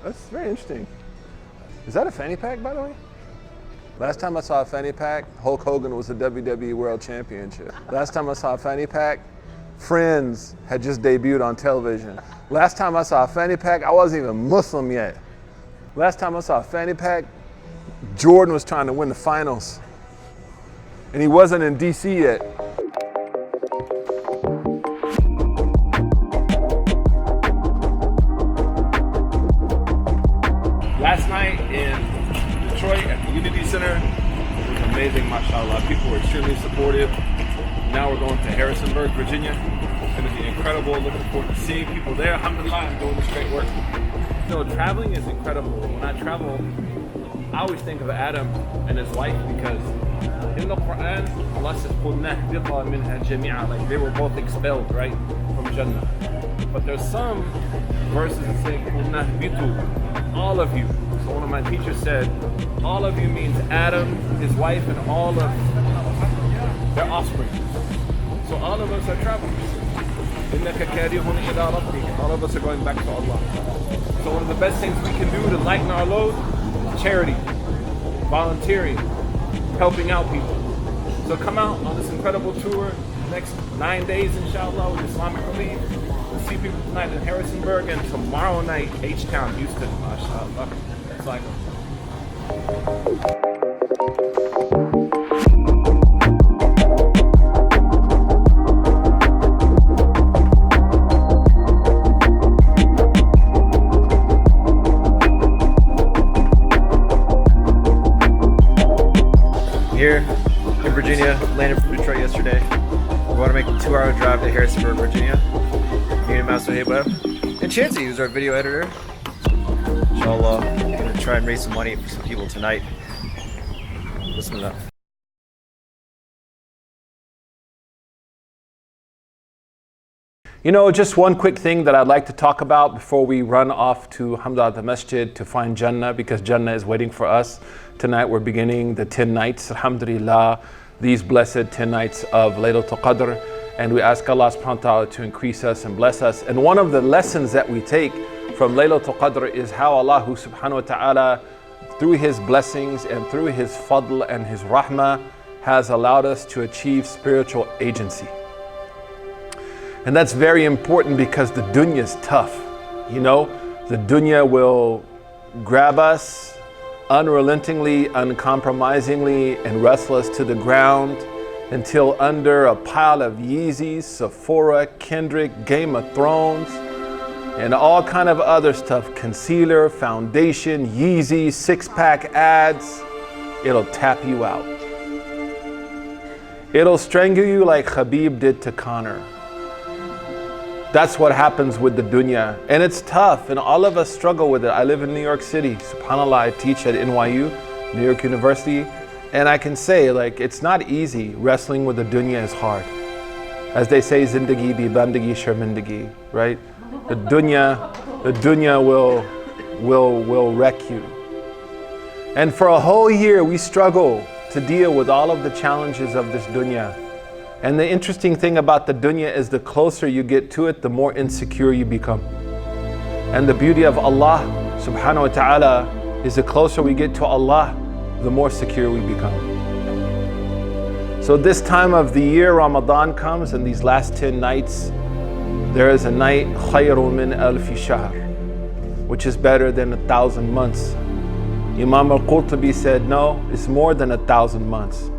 That's very interesting. Is that a fanny pack, by the way? Last time I saw a fanny pack, Hulk Hogan was the WWE World Championship. Last time I saw a fanny pack, Friends had just debuted on television. Last time I saw a fanny pack, I wasn't even Muslim yet. Last time I saw a fanny pack, Jordan was trying to win the finals. And he wasn't in DC yet. Last night in Detroit at the Unity Center, it was amazing, mashallah. People were extremely supportive. Now we're going to Harrisonburg, Virginia. It's going to be incredible. Looking forward to seeing people there. Alhamdulillah, I'm doing this great work. So traveling is incredible. When I travel, I always think of Adam and his wife because in the Quran, Allah says, like they were both expelled, right, from Jannah. But there's some verses that say, all of you. So one of my teachers said, all of you means Adam, his wife, and all of their offspring. So all of us are travelers. All of us are going back to Allah. So one of the best things we can do to lighten our load is charity, volunteering, helping out people. So come out on this incredible tour, next 9 days inshallah with Islamic Relief. We'll see people tonight in Harrisonburg and tomorrow night, H-Town, Houston, mashallah. It's like here in Virginia, landed from Detroit yesterday. We want to make a 2-hour drive to Harrisonburg, Virginia. Me and Imam Suhaib Webb. And Chancey, who's our video editor. Inshallah, I'm going to try and raise some money for some people tonight. Listen up. You know, just one quick thing that I'd like to talk about before we run off to Hamza the Masjid to find Jannah, because Jannah is waiting for us. Tonight we're beginning the 10 nights, alhamdulillah, these blessed 10 nights of Laylatul Qadr. And we ask Allah subhanahu wa ta'ala to increase us and bless us. And one of the lessons that we take from Laylatul Qadr is how Allah subhanahu wa ta'ala, through His blessings and through His fadl and His rahmah, has allowed us to achieve spiritual agency. And that's very important because the dunya is tough. You know, the dunya will grab us unrelentingly, uncompromisingly, and wrestle us to the ground until under a pile of Yeezys, Sephora, Kendrick, Game of Thrones, and all kind of other stuff, concealer, foundation, Yeezy, 6-pack ads, it'll tap you out. It'll strangle you like Khabib did to Conor. That's what happens with the dunya. And it's tough, and all of us struggle with it. I live in New York City. SubhanAllah, I teach at NYU, New York University. And I can say, like, it's not easy. Wrestling with the dunya is hard. As they say, zindagi bi bandagi sharmindagi, right? The dunya will wreck you. And for a whole year, we struggle to deal with all of the challenges of this dunya. And the interesting thing about the dunya is the closer you get to it, the more insecure you become. And the beauty of Allah subhanahu wa ta'ala is the closer we get to Allah, the more secure we become. So this time of the year, Ramadan comes, and these last 10 nights, there is a night, خَيْرٌ مِّنْ أَلْفِ شَهْرٍ, which is better than 1,000 months. Imam al-Qurtubi said, no, it's more than 1,000 months.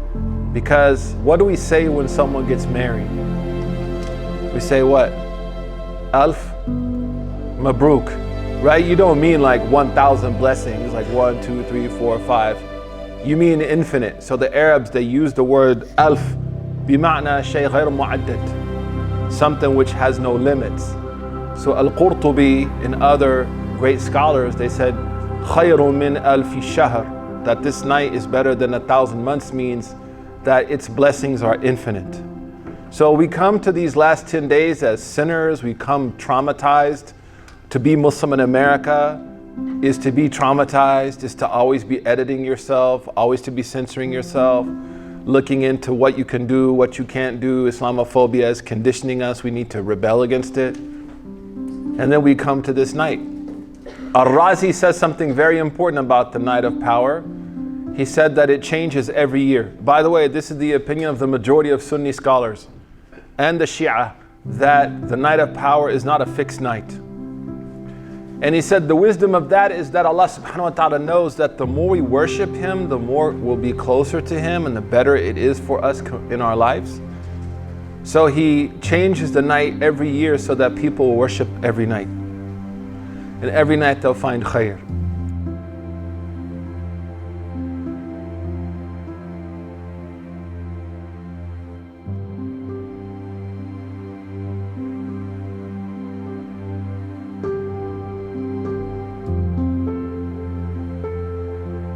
Because what do we say when someone gets married? We say what? Alf Mabruk, right? You don't mean like 1,000 blessings, like 1, 2, 3, 4, 5. You mean infinite. So the Arabs, they use the word alf, بمعنى شيء غير معدد, something which has no limits. So Al-Qurtubi and other great scholars, they said, خير من ألف شهر, that this night is better than 1,000 months, means that its blessings are infinite. So we come to these last 10 days as sinners, we come traumatized. To be Muslim in America is to be traumatized, is to always be editing yourself, always to be censoring yourself, looking into what you can do, what you can't do. Islamophobia is conditioning us, we need to rebel against it. And then we come to this night. Al-Razi says something very important about the night of power. He said that it changes every year. By the way, this is the opinion of the majority of Sunni scholars and the Shia, that the night of power is not a fixed night. And he said the wisdom of that is that Allah subhanahu wa ta'ala knows that the more we worship Him, the more we'll be closer to Him and the better it is for us in our lives. So He changes the night every year so that people will worship every night. And every night they'll find khair.